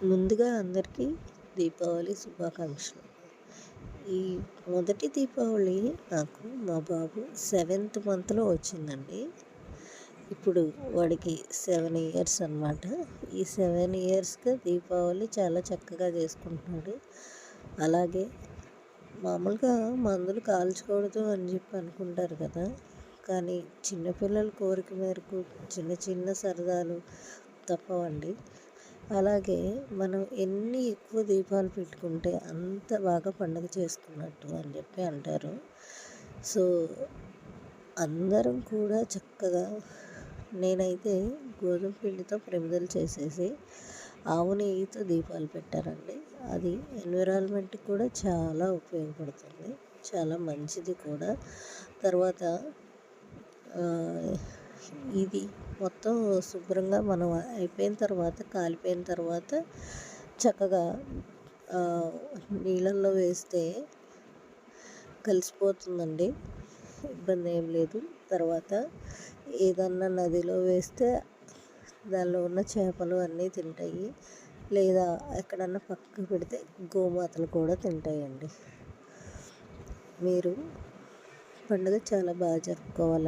ముందుగా అందరికీ దీపావళి శుభాకాంక్షలు. ఈ మొదటి దీపావళి నాకు మా బాబు 7th మంత్లో వచ్చిందండి. ఇప్పుడు వాడికి 7 ఇయర్స్ అన్నమాట. ఈ 7 ఇయర్స్గా దీపావళి చాలా చక్కగా చేసుకుంటున్నాడు. అలాగే మామూలుగా మందులు కాల్చకూడదు అని చెప్పి అనుకుంటారు కదా, కానీ చిన్నపిల్లల కోరిక మేరకు చిన్న చిన్న సరదాలు తప్పవండి. అలాగే మనం ఎన్ని ఎక్కువ దీపాలు పెట్టుకుంటే అంత బాగా పండుగ చేసుకున్నట్టు అని చెప్పి అంటారు. సో అందరం కూడా చక్కగా, నేనైతే గోధుమ పిండితో ప్రమిదలు చేసేసి ఆవు నెయ్యితో దీపాలు పెట్టారండి. అది ఎన్విరాన్మెంట్కి కూడా చాలా ఉపయోగపడుతుంది, చాలా మంచిది కూడా. తర్వాత ఇది మొత్తం శుభ్రంగా మనం అయిపోయిన తర్వాత, కాలిపోయిన తర్వాత చక్కగా నీళ్ళల్లో వేస్తే కలిసిపోతుందండి, ఇబ్బంది ఏం లేదు. తర్వాత ఏదన్నా నదిలో వేస్తే దానిలో ఉన్న చేపలు అన్నీ తింటాయి, లేదా ఎక్కడన్నా పక్కకు పెడితే గోమాతలు కూడా తింటాయండి. మీరు పండుగ చాలా బాగా జరుపుకోవాలని